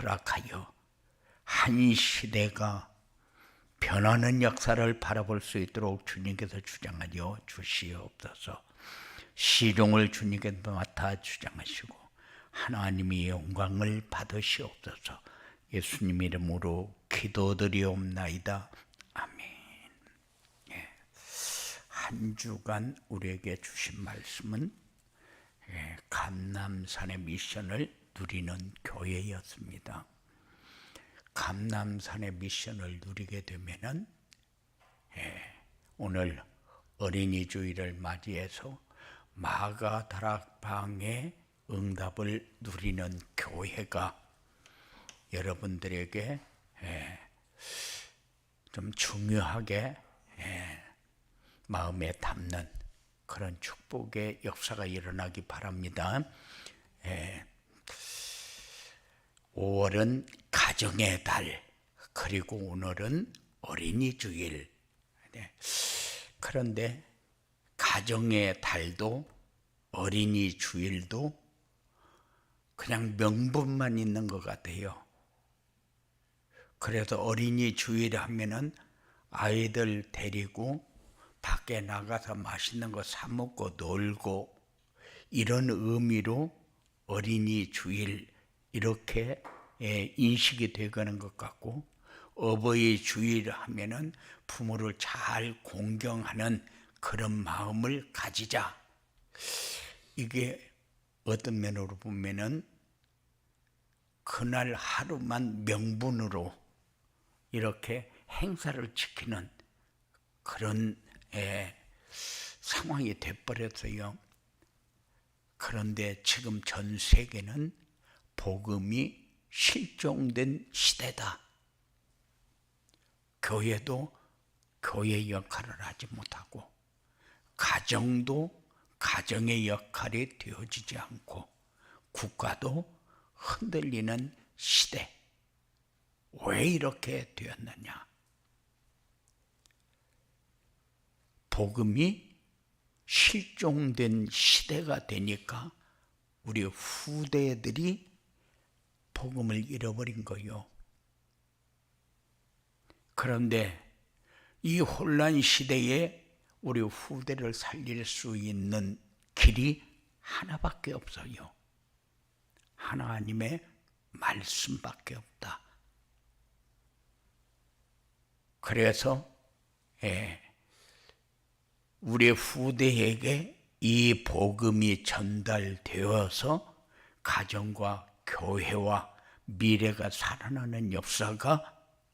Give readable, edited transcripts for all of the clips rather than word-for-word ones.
허락하여 한 시대가 변하는 역사를 바라볼 수 있도록 주님께서 주장하여 주시옵소서. 시종을 주님께서 맡아 주장하시고 하나님의 영광을 받으시옵소서. 예수님 이름으로 기도드리옵나이다. 아멘. 한 주간 우리에게 주신 말씀은 감람산의 미션을 누리는 교회였습니다. 감람산의 미션을 누리게 되면은 오늘 어린이 주일을 맞이해서 마가다락방의 응답을 누리는 교회가 여러분들에게 좀 중요하게 마음에 담는 그런 축복의 역사가 일어나기 바랍니다. 5월은 가정의 달, 그리고 오늘은 어린이 주일. 그런데 가정의 달도 어린이 주일도 그냥 명분만 있는 것 같아요. 그래서 어린이 주일 하면은 아이들 데리고 밖에 나가서 맛있는 거 사 먹고 놀고 이런 의미로 어린이 주일 이렇게 인식이 되는 것 같고, 어버이 주일 하면은 부모를 잘 공경하는 그런 마음을 가지자. 이게 어떤 면으로 보면은 그날 하루만 명분으로 이렇게 행사를 지키는 그런 상황이 돼버렸어요. 그런데 지금 전 세계는 복음이 실종된 시대다. 교회도 교회 역할을 하지 못하고 가정도 가정의 역할이 되어지지 않고 국가도 흔들리는 시대. 왜 이렇게 되었느냐? 복음이 실종된 시대가 되니까 우리 후대들이 복음을 잃어버린 거요. 그런데 이 혼란 시대에 우리 후대를 살릴 수 있는 길이 하나밖에 없어요. 하나님의 말씀밖에 없다. 그래서 우리 후대에게 이 복음이 전달되어서 가정과 교회와 미래가 살아나는 역사가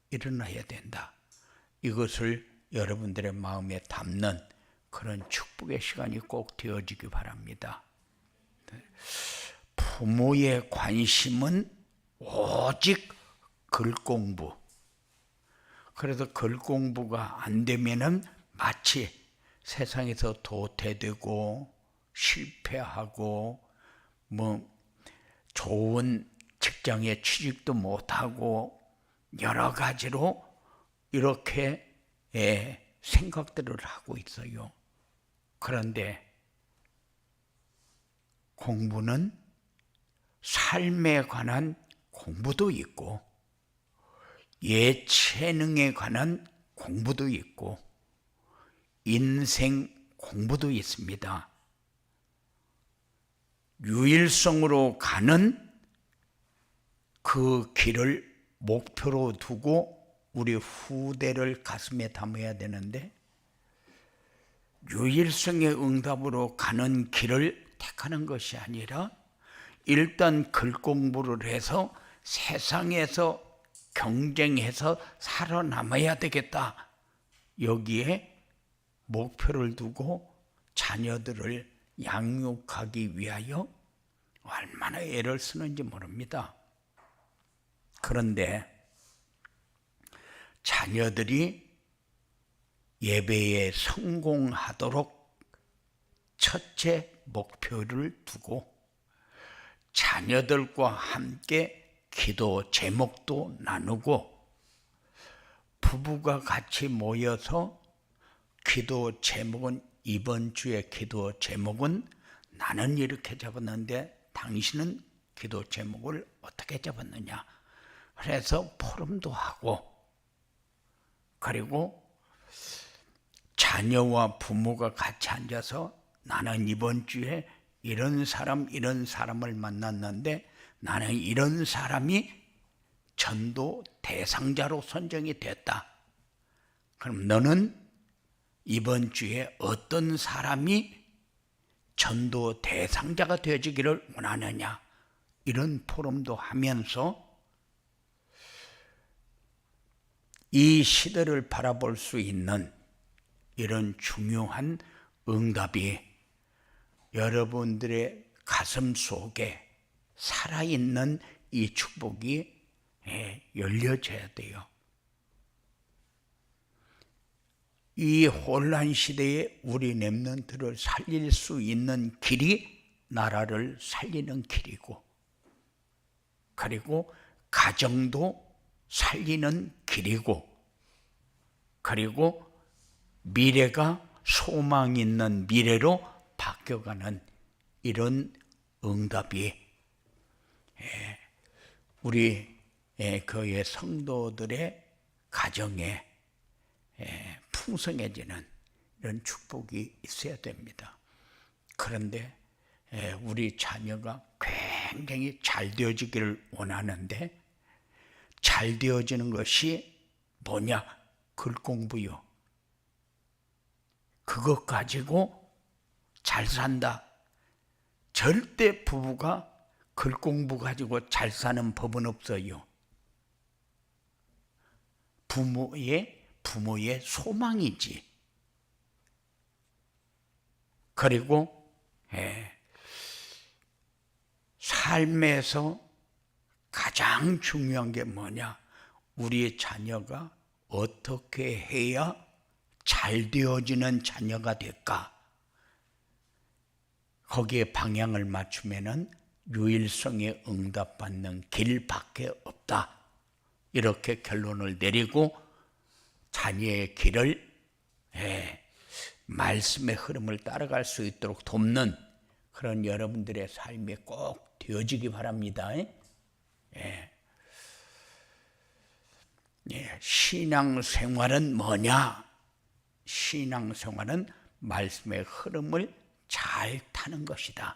일어나야 된다. 이것을 여러분들의 마음에 담는 그런 축복의 시간이 꼭 되어지기 바랍니다. 부모의 관심은 오직 글 공부. 그래서 글 공부가 안 되면은 마치 세상에서 도태되고 실패하고 좋은 직장에 취직도 못하고 여러 가지로 이렇게 생각들을 하고 있어요. 그런데 공부는 삶에 관한 공부도 있고 예체능에 관한 공부도 있고 인생 공부도 있습니다. 유일성으로 가는 그 길을 목표로 두고 우리 후대를 가슴에 담아야 되는데, 유일성의 응답으로 가는 길을 택하는 것이 아니라 일단 글 공부를 해서 세상에서 경쟁해서 살아남아야 되겠다. 여기에 목표를 두고 자녀들을 양육하기 위하여 얼마나 애를 쓰는지 모릅니다. 그런데 자녀들이 예배에 성공하도록 첫째 목표를 두고 자녀들과 함께 기도 제목도 나누고 부부가 같이 모여서 기도 제목은, 이번 주의 기도 제목은 나는 이렇게 잡았는데 당신은 기도 제목을 어떻게 잡았느냐? 그래서 포럼도 하고, 그리고 자녀와 부모가 같이 앉아서 나는 이번 주에 이런 사람을 만났는데 나는 이런 사람이 전도 대상자로 선정이 됐다. 그럼 너는 이번 주에 어떤 사람이 전도 대상자가 되어지기를 원하느냐? 이런 포럼도 하면서 이 시대를 바라볼 수 있는 이런 중요한 응답이 여러분들의 가슴 속에 살아있는 이 축복이 열려져야 돼요. 이 혼란 시대에 우리 렘넌트를 살릴 수 있는 길이 나라를 살리는 길이고, 그리고 가정도 살리는 길이고, 그리고 미래가 소망 있는 미래로 바뀌어가는 이런 응답이 우리 교회 성도들의 가정에 풍성해지는 이런 축복이 있어야 됩니다. 그런데 우리 자녀가 굉장히 잘 되어지기를 원하는데, 잘 되어지는 것이 뭐냐? 글 공부요. 그것 가지고 잘 산다. 절대 부부가 글 공부 가지고 잘 사는 법은 없어요. 부모의 소망이지. 그리고 삶에서 가장 중요한 게 뭐냐? 우리 자녀가 어떻게 해야 잘 되어지는 자녀가 될까? 거기에 방향을 맞추면은 유일성에 응답받는 길밖에 없다. 이렇게 결론을 내리고 자녀의 길을 말씀의 흐름을 따라갈 수 있도록 돕는 그런 여러분들의 삶이 꼭 되어지기 바랍니다. 신앙생활은 뭐냐? 신앙생활은 말씀의 흐름을 잘 타는 것이다.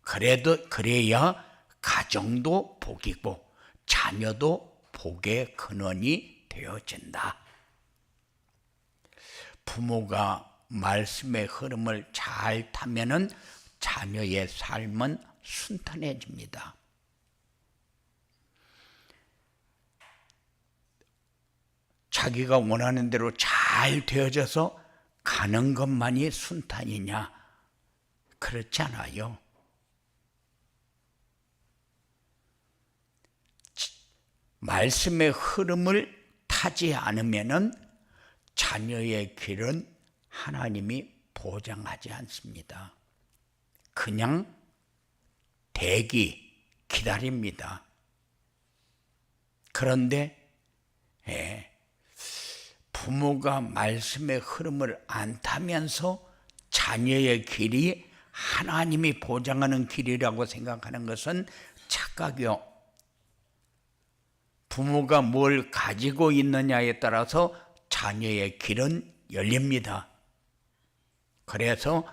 그래야 가정도 복이고 자녀도 복의 근원이 되어진다. 부모가 말씀의 흐름을 잘 타면은 자녀의 삶은 순탄해집니다. 자기가 원하는 대로 잘 되어져서 가는 것만이 순탄이냐? 그렇지 않아요. 말씀의 흐름을 타지 않으면은 자녀의 길은 하나님이 보장하지 않습니다. 그냥 기다립니다. 그런데 부모가 말씀의 흐름을 안 타면서 자녀의 길이 하나님이 보장하는 길이라고 생각하는 것은 착각이요. 부모가 뭘 가지고 있느냐에 따라서 자녀의 길은 열립니다. 그래서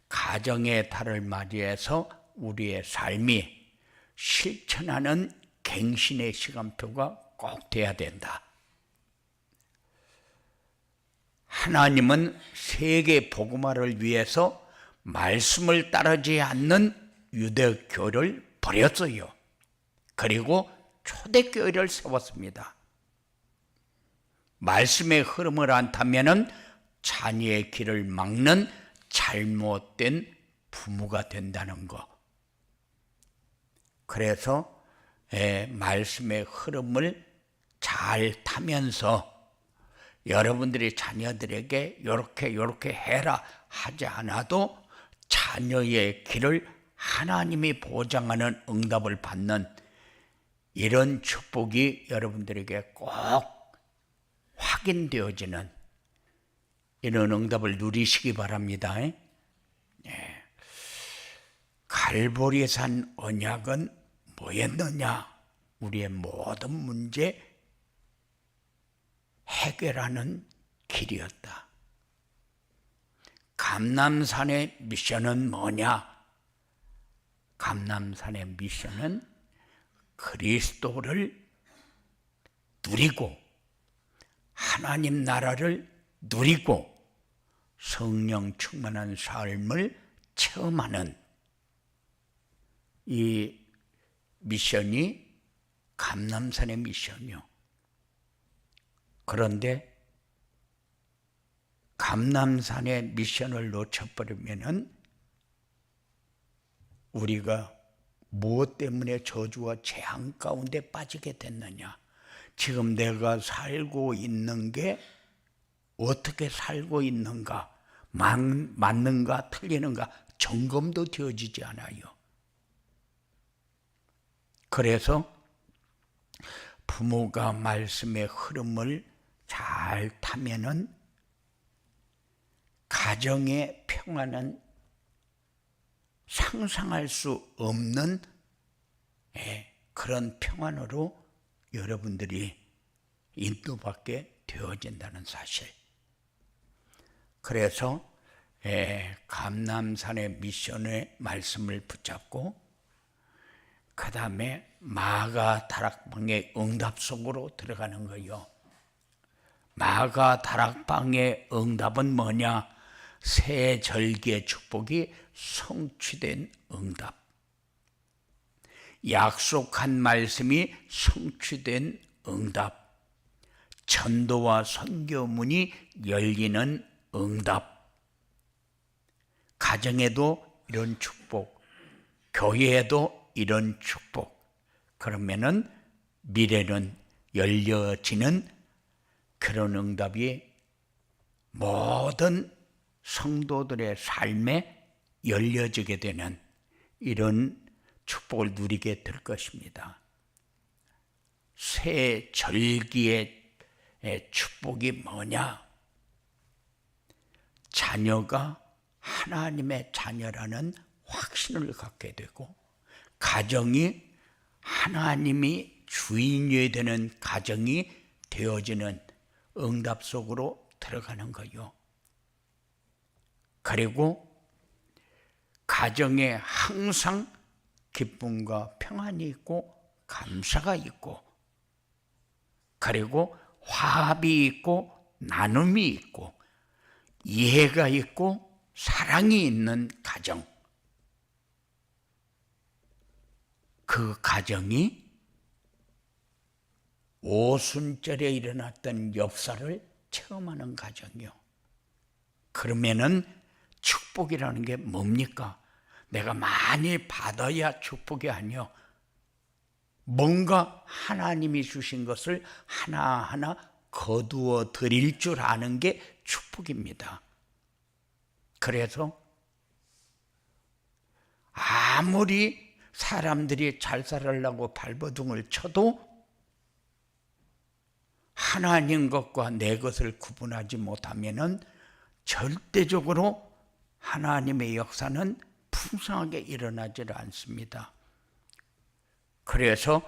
가정의 달을 맞이해서 우리의 삶이 실천하는 갱신의 시간표가 꼭 돼야 된다. 하나님은 세계 복음화를 위해서 말씀을 따르지 않는 유대교를 버렸어요. 그리고 초대교회를 세웠습니다. 말씀의 흐름을 안 타면은 자녀의 길을 막는 잘못된 부모가 된다는 거. 그래서 말씀의 흐름을 잘 타면서 여러분들이 자녀들에게 요렇게 해라 하지 않아도 자녀의 길을 하나님이 보장하는 응답을 받는 이런 축복이 여러분들에게 꼭 확인되어지는 이런 응답을 누리시기 바랍니다. 갈보리산 언약은 뭐였느냐? 우리의 모든 문제 해결하는 길이었다. 감람산의 미션은 뭐냐? 감람산의 미션은 그리스도를 누리고 하나님 나라를 누리고 성령 충만한 삶을 체험하는 이 미션이 감람산의 미션이요. 그런데 감람산의 미션을 놓쳐버리면은 우리가 무엇 때문에 저주와 재앙 가운데 빠지게 됐느냐? 지금 내가 살고 있는 게 어떻게 살고 있는가? 맞는가 틀리는가 점검도 되어지지 않아요. 그래서 부모가 말씀의 흐름을 잘 타면은 가정의 평화는 상상할 수 없는 그런 평안으로 여러분들이 인도받게 되어진다는 사실. 그래서 감람산의 미션의 말씀을 붙잡고 그 다음에 마가 다락방의 응답 속으로 들어가는 거예요. 마가 다락방의 응답은 뭐냐? 새 절기의 축복이 성취된 응답. 약속한 말씀이 성취된 응답. 전도와 선교문이 열리는 응답. 가정에도 이런 축복, 교회에도 이런 축복. 그러면은 미래는 열려지는 그런 응답이 모든 성도들의 삶에 열려지게 되는 이런 축복을 누리게 될 것입니다. 새 절기의 축복이 뭐냐? 자녀가 하나님의 자녀라는 확신을 갖게 되고 가정이 하나님이 주인이 되는 가정이 되어지는 응답 속으로 들어가는 거요. 그리고 가정에 항상 기쁨과 평안이 있고 감사가 있고 그리고 화합이 있고 나눔이 있고 이해가 있고 사랑이 있는 가정. 그 가정이 오순절에 일어났던 역사를 체험하는 가정이요. 그러면은 축복이라는 게 뭡니까? 내가 많이 받아야 축복이 아니요. 뭔가 하나님이 주신 것을 하나하나 거두어 드릴 줄 아는 게 축복입니다. 그래서 아무리 사람들이 잘 살으려고 발버둥을 쳐도 하나님 것과 내 것을 구분하지 못하면은 절대적으로 하나님의 역사는 풍성하게 일어나질 않습니다. 그래서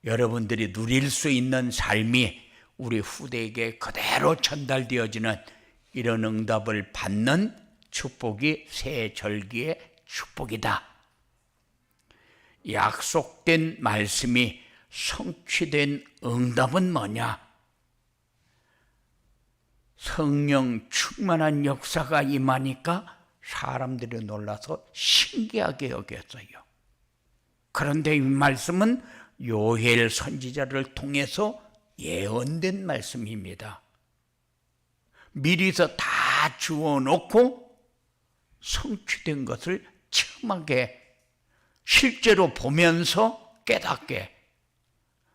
여러분들이 누릴 수 있는 삶이 우리 후대에게 그대로 전달되어지는 이런 응답을 받는 축복이 새 절기의 축복이다. 약속된 말씀이 성취된 응답은 뭐냐? 성령 충만한 역사가 임하니까 사람들이 놀라서 신기하게 여겼어요. 그런데 이 말씀은 요엘 선지자를 통해서 예언된 말씀입니다. 미리서 다 주어놓고 성취된 것을 체험하게 실제로 보면서 깨닫게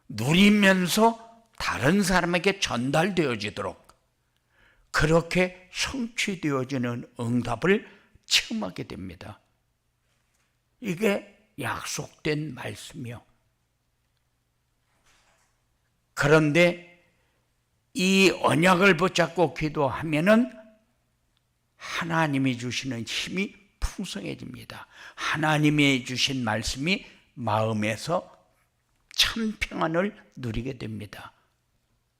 누리면서 다른 사람에게 전달되어지도록 그렇게 성취되어지는 응답을 체험하게 됩니다. 이게 약속된 말씀이요. 그런데 이 언약을 붙잡고 기도하면은 하나님이 주시는 힘이 풍성해집니다. 하나님이 주신 말씀이 마음에서 참 평안을 누리게 됩니다.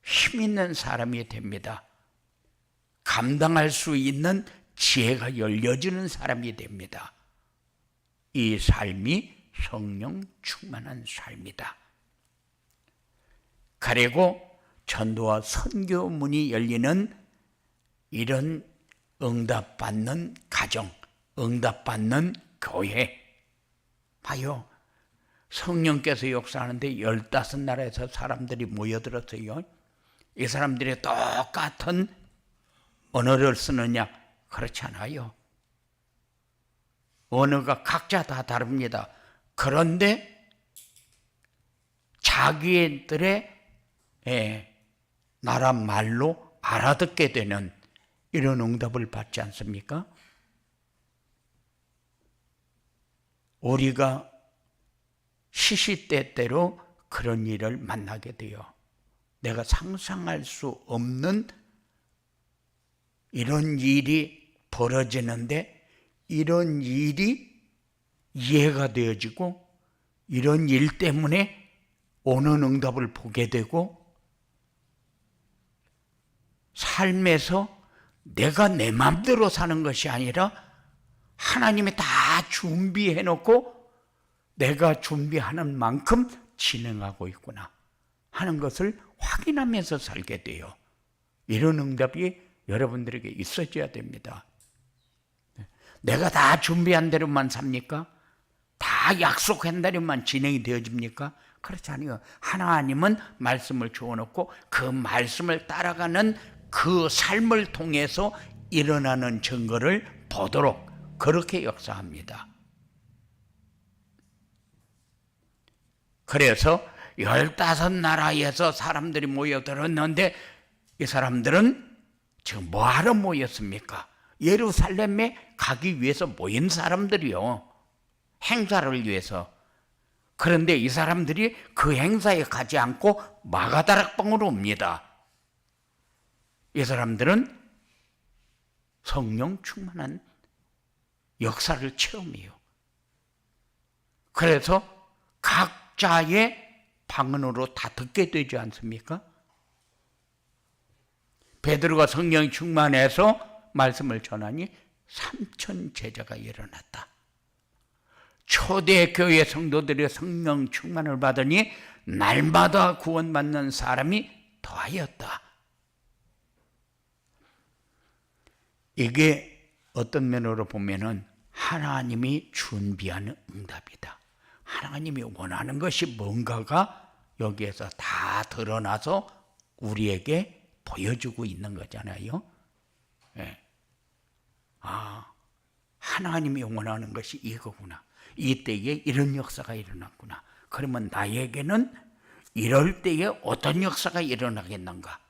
힘 있는 사람이 됩니다. 감당할 수 있는 지혜가 열려지는 사람이 됩니다. 이 삶이 성령 충만한 삶이다. 그리고 전도와 선교 문이 열리는 이런 응답받는 가정, 응답받는 교회. 봐요. 성령께서 역사하는데 15나라에서 사람들이 모여들었어요. 이 사람들이 똑같은 언어를 쓰느냐? 그렇지 않아요. 언어가 각자 다 다릅니다. 그런데 자기들의 나라 말로 알아듣게 되는 이런 응답을 받지 않습니까? 우리가 시시때때로 그런 일을 만나게 돼요. 내가 상상할 수 없는 이런 일이 벌어지는데 이런 일이 이해가 되어지고 이런 일 때문에 오는 응답을 보게 되고 삶에서 내가 내 마음대로 사는 것이 아니라 하나님이 다 준비해 놓고 내가 준비하는 만큼 진행하고 있구나 하는 것을 확인하면서 살게 돼요. 이런 응답이 여러분들에게 있어져야 됩니다. 내가 다 준비한 대로만 삽니까? 다 약속한 대로만 진행이 되어집니까? 그렇지 않아요. 하나님은 말씀을 주어놓고 그 말씀을 따라가는 그 삶을 통해서 일어나는 증거를 보도록 그렇게 역사합니다. 그래서 15나라에서 사람들이 모여들었는데 이 사람들은 지금 뭐하러 모였습니까? 예루살렘에 가기 위해서 모인 사람들이요. 행사를 위해서. 그런데 이 사람들이 그 행사에 가지 않고 마가다락방으로 옵니다. 이 사람들은 성령 충만한 역사를 체험해요. 그래서 각자의 방언으로 다 듣게 되지 않습니까? 베드로가 성령 충만해서 말씀을 전하니 3천 제자가 일어났다. 초대교회 성도들의 성령 충만을 받으니 날마다 구원받는 사람이 더하였다. 이게 어떤 면으로 보면은 하나님이 준비하는 응답이다. 하나님이 원하는 것이 뭔가가 여기에서 다 드러나서 우리에게 보여주고 있는 거잖아요. 네. 하나님이 원하는 것이 이거구나. 이때에 이런 역사가 일어났구나. 그러면 나에게는 이럴 때에 어떤 역사가 일어나겠는가?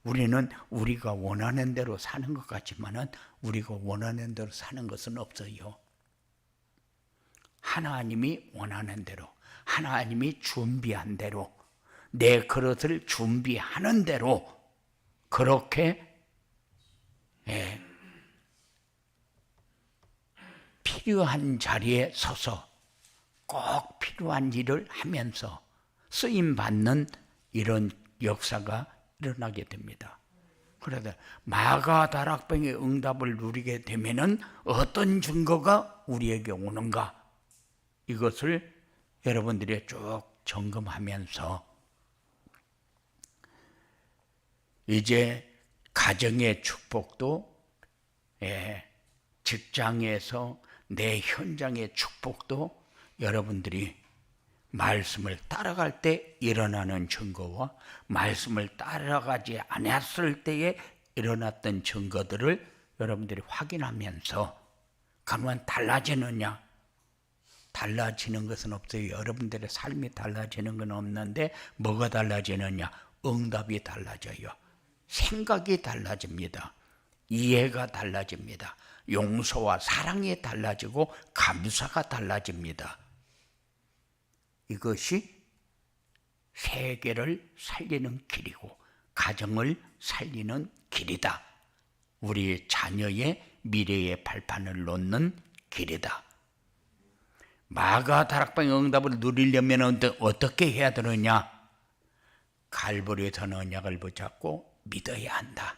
우리는 우리가 원하는 대로 사는 것 같지만은 우리가 원하는 대로 사는 것은 없어요. 하나님이 원하는 대로, 하나님이 준비한 대로, 내 그릇을 준비하는 대로 그렇게 필요한 자리에 서서 꼭 필요한 일을 하면서 쓰임받는 이런 역사가 일어나게 됩니다. 그래서 마가다락방의 응답을 누리게 되면은 어떤 증거가 우리에게 오는가? 이것을 여러분들이 쭉 점검하면서 이제 가정의 축복도 직장에서 내 현장의 축복도 여러분들이 말씀을 따라갈 때 일어나는 증거와 말씀을 따라가지 않았을 때에 일어났던 증거들을 여러분들이 확인하면서 그러면 달라지느냐? 달라지는 것은 없어요. 여러분들의 삶이 달라지는 건 없는데 뭐가 달라지느냐? 응답이 달라져요. 생각이 달라집니다. 이해가 달라집니다. 용서와 사랑이 달라지고 감사가 달라집니다. 이것이 세계를 살리는 길이고 가정을 살리는 길이다. 우리 자녀의 미래의 발판을 놓는 길이다. 마가 다락방의 응답을 누리려면 어떻게 해야 되느냐? 갈보리산 언약을 붙잡고 믿어야 한다.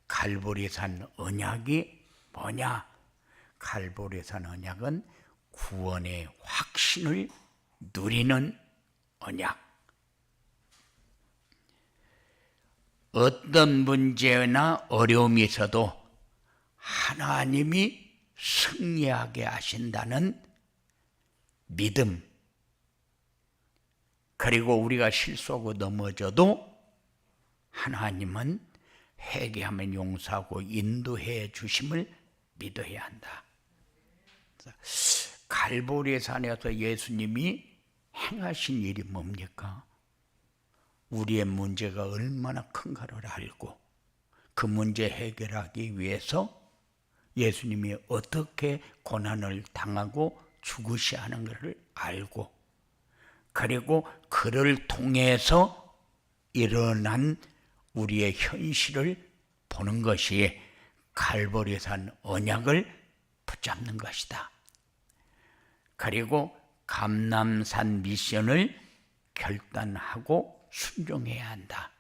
갈보리산 언약이 뭐냐? 갈보리산 언약은 구원의 확신을 누리는 언약. 어떤 문제나 어려움이 있어도 하나님이 승리하게 하신다는 믿음, 그리고 우리가 실수하고 넘어져도 하나님은 회개하면 용서하고 인도해 주심을 믿어야 한다. 갈보리 산에서 예수님이 행하신 일이 뭡니까? 우리의 문제가 얼마나 큰가를 알고 그 문제 해결하기 위해서 예수님이 어떻게 고난을 당하고 죽으셔야 하는 것을 알고, 그리고 그를 통해서 일어난 우리의 현실을 보는 것이 갈보리산 언약을 붙잡는 것이다. 그리고 감람산 미션을 결단하고 순종해야 한다.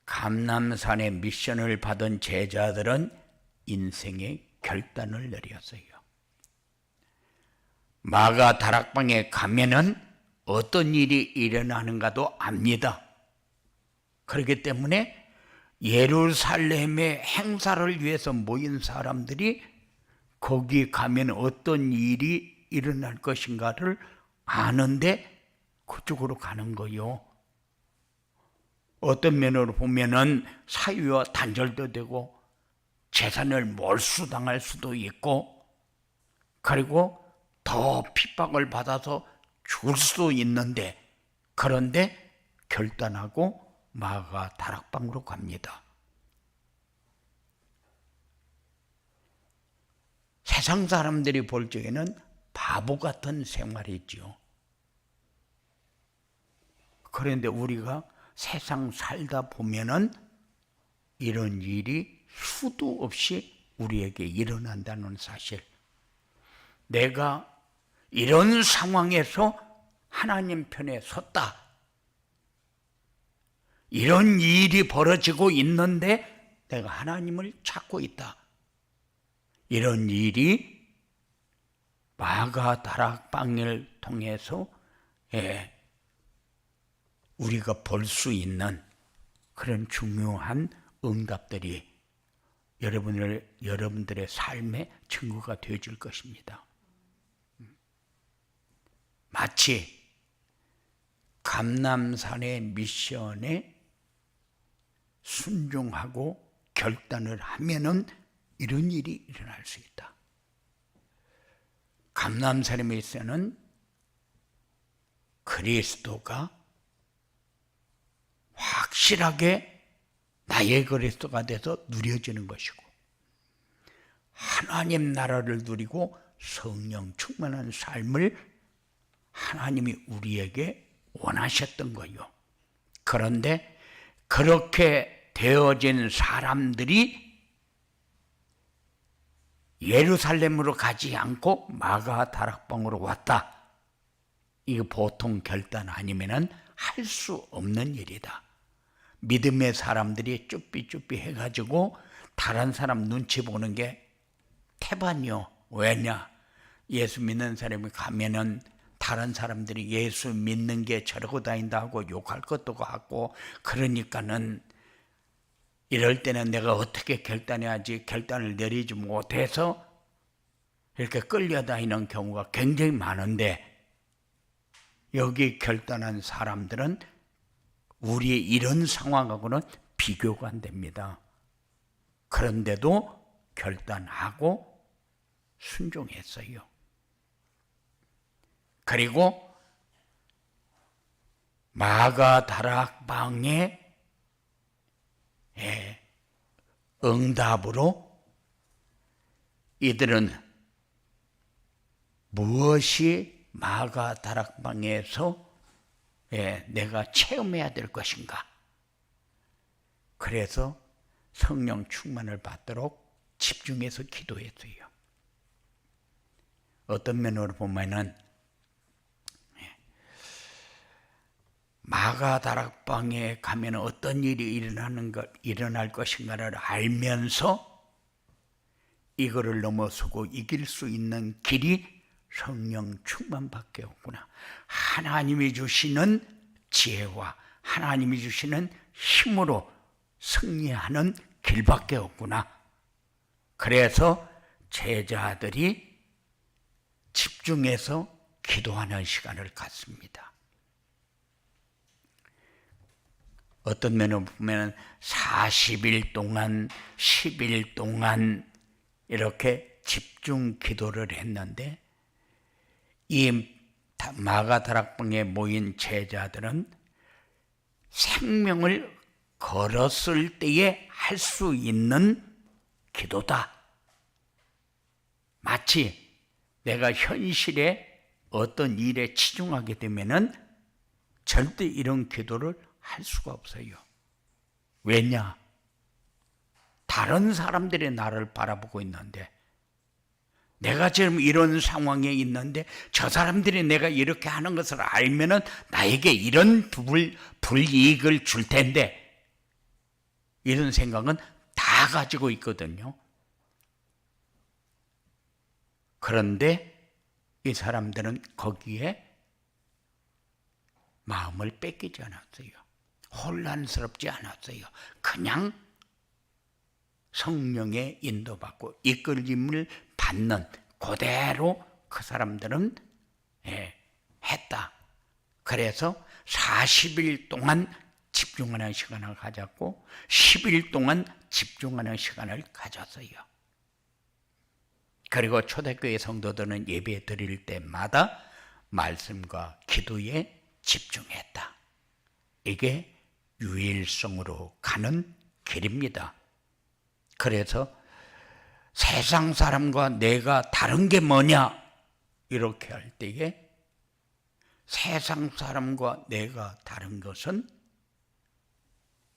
감람산의 미션을 받은 제자들은 인생의 결단을 내렸어요. 마가 다락방에 가면은 어떤 일이 일어나는가도 압니다. 그렇기 때문에 예루살렘의 행사를 위해서 모인 사람들이 거기 가면 어떤 일이 일어날 것인가를 아는데 그쪽으로 가는 거요. 어떤 면으로 보면은 사유와 단절도 되고 재산을 몰수당할 수도 있고, 그리고 더 핍박을 받아서 죽을 수도 있는데, 그런데 결단하고 마가 다락방으로 갑니다. 세상 사람들이 볼 적에는 바보 같은 생활이지요. 그런데 우리가 세상 살다 보면은 이런 일이 수도 없이 우리에게 일어난다는 사실. 내가 이런 상황에서 하나님 편에 섰다. 이런 일이 벌어지고 있는데 내가 하나님을 찾고 있다. 이런 일이 마가 다락방을 통해서 우리가 볼 수 있는 그런 중요한 응답들이 여러분들의 삶의 증거가 되어질 것입니다. 마치 감람산의 미션에 순종하고 결단을 하면은 이런 일이 일어날 수 있다. 감람산의 미션은 그리스도가 확실하게 나의 그리스도가 돼서 누려지는 것이고, 하나님 나라를 누리고 성령 충만한 삶을 하나님이 우리에게 원하셨던 거예요. 그런데 그렇게 되어진 사람들이 예루살렘으로 가지 않고 마가 다락방으로 왔다. 이거 보통 결단 아니면은 할 수 없는 일이다. 믿음의 사람들이 쭈삐쭈삐 해가지고 다른 사람 눈치 보는 게 태반이요. 왜냐? 예수 믿는 사람이 가면은 다른 사람들이 예수 믿는 게 저러고 다닌다 하고 욕할 것도 같고, 그러니까는 이럴 때는 내가 어떻게 결단해야지 결단을 내리지 못해서 이렇게 끌려다니는 경우가 굉장히 많은데, 여기 결단한 사람들은 우리의 이런 상황하고는 비교가 안 됩니다. 그런데도 결단하고 순종했어요. 그리고 마가 다락방의 응답으로 이들은 무엇이 마가 다락방에서 내가 체험해야 될 것인가? 그래서 성령 충만을 받도록 집중해서 기도했어요. 어떤 면으로 보면은 마가다락방에 가면 어떤 일이 일어날 것인가를 알면서 이거를 넘어서고 이길 수 있는 길이 성령 충만밖에 없구나. 하나님이 주시는 지혜와 하나님이 주시는 힘으로 승리하는 길밖에 없구나. 그래서 제자들이 집중해서 기도하는 시간을 갖습니다. 어떤 면을 보면 40일 동안 10일 동안 이렇게 집중 기도를 했는데 이 마가다락방에 모인 제자들은 생명을 걸었을 때에 할 수 있는 기도다. 마치 내가 현실에 어떤 일에 치중하게 되면은 절대 이런 기도를 할 수가 없어요. 왜냐? 다른 사람들이 나를 바라보고 있는데 내가 지금 이런 상황에 있는데 저 사람들이 내가 이렇게 하는 것을 알면은 나에게 이런 불이익을 줄 텐데 이런 생각은 다 가지고 있거든요. 그런데 이 사람들은 거기에 마음을 뺏기지 않았어요. 혼란스럽지 않았어요. 그냥 성령의 인도받고 이끌림을 받는 그대로 그 사람들은 했다. 그래서 40일 동안 집중하는 시간을 가졌고 10일 동안 집중하는 시간을 가졌어요. 그리고 초대교회 성도들은 예배 드릴 때마다 말씀과 기도에 집중했다. 이게 유일성으로 가는 길입니다. 그래서 세상 사람과 내가 다른 게 뭐냐 이렇게 할 때에 세상 사람과 내가 다른 것은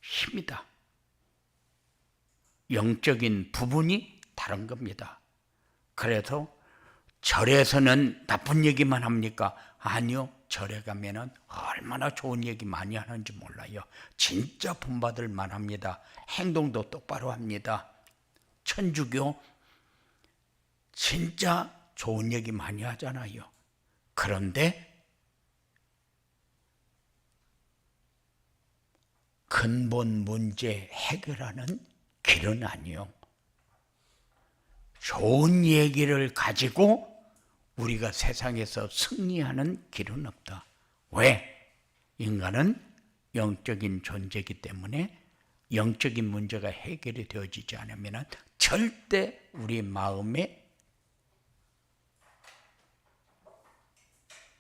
힘이다. 영적인 부분이 다른 겁니다. 그래서 절에서는 나쁜 얘기만 합니까? 아니요. 절에 가면은 얼마나 좋은 얘기 많이 하는지 몰라요. 진짜 본받을 만합니다. 행동도 똑바로 합니다. 천주교 진짜 좋은 얘기 많이 하잖아요. 그런데 근본 문제 해결하는 길은 아니요. 좋은 얘기를 가지고 우리가 세상에서 승리하는 길은 없다. 왜? 인간은 영적인 존재이기 때문에 영적인 문제가 해결이 되어지지 않으면 절대 우리 마음에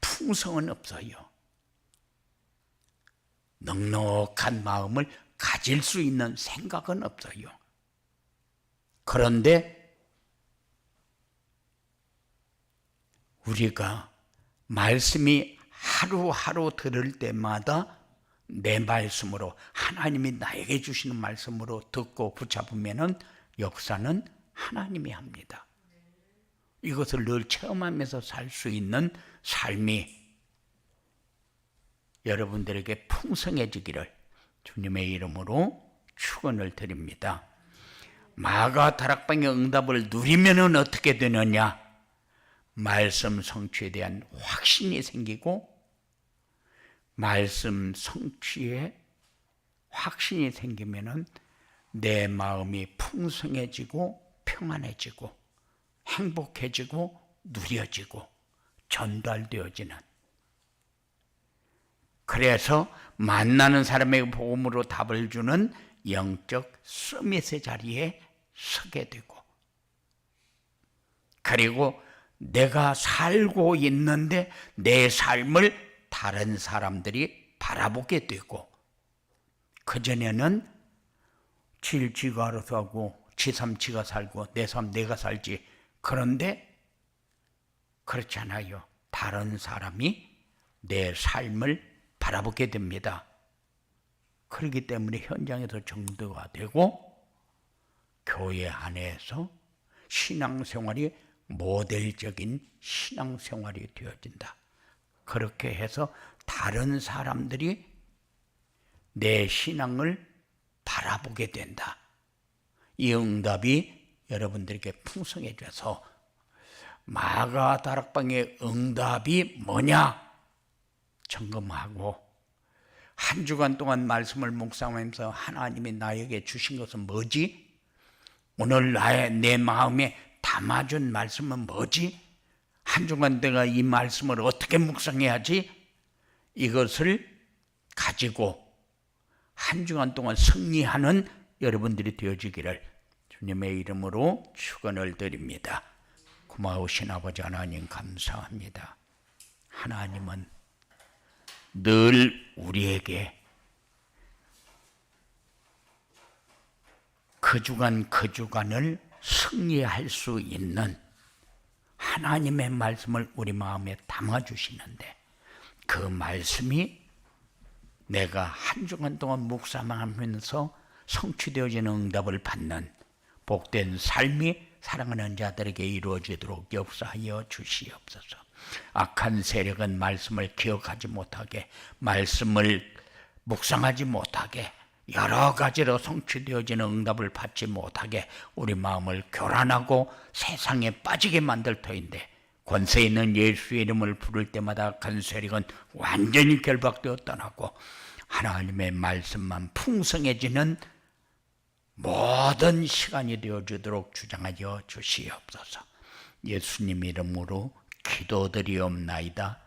풍성은 없어요. 넉넉한 마음을 가질 수 있는 생각은 없어요. 그런데 우리가 말씀이 하루하루 들을 때마다 내 말씀으로 하나님이 나에게 주시는 말씀으로 듣고 붙잡으면은 역사는 하나님이 합니다. 이것을 늘 체험하면서 살 수 있는 삶이 여러분들에게 풍성해지기를 주님의 이름으로 축원을 드립니다. 마가다락방의 응답을 누리면은 어떻게 되느냐? 말씀 성취에 대한 확신이 생기고 말씀 성취에 확신이 생기면은 내 마음이 풍성해지고 평안해지고 행복해지고 누려지고 전달되어지는, 그래서 만나는 사람에게 복음으로 답을 주는 영적 서밋의 자리에 서게 되고, 그리고 내가 살고 있는데 내 삶을 다른 사람들이 바라보게 되고, 그전에는 지가 알아서 하고 지삼 지가 살고 내 삶 내가 살지, 그런데 그렇지 않아요. 다른 사람이 내 삶을 바라보게 됩니다. 그렇기 때문에 현장에서 정도가 되고 교회 안에서 신앙생활이 모델적인 신앙생활이 되어진다. 그렇게 해서 다른 사람들이 내 신앙을 바라보게 된다. 이 응답이 여러분들에게 풍성해져서 마가 다락방의 응답이 뭐냐 점검하고, 한 주간 동안 말씀을 묵상하면서 하나님이 나에게 주신 것은 뭐지? 오늘 내 마음에 담아준 말씀은 뭐지? 한 주간 내가 이 말씀을 어떻게 묵상해야지? 이것을 가지고 한 주간 동안 승리하는 여러분들이 되어지기를 주님의 이름으로 축원을 드립니다. 고마우신 아버지 하나님 감사합니다. 하나님은 늘 우리에게 그 주간을 승리할 수 있는 하나님의 말씀을 우리 마음에 담아주시는데, 그 말씀이 내가 한 주간 동안 묵상하면서 성취되어지는 응답을 받는 복된 삶이 사랑하는 자들에게 이루어지도록 역사하여 주시옵소서. 악한 세력은 말씀을 기억하지 못하게, 말씀을 묵상하지 못하게, 여러 가지로 성취되어지는 응답을 받지 못하게 우리 마음을 교란하고 세상에 빠지게 만들 터인데, 권세 있는 예수의 이름을 부를 때마다 악한 세력은 완전히 결박되어 떠나고 하나님의 말씀만 풍성해지는 모든 시간이 되어주도록 주장하여 주시옵소서. 예수님 이름으로 기도드리옵나이다.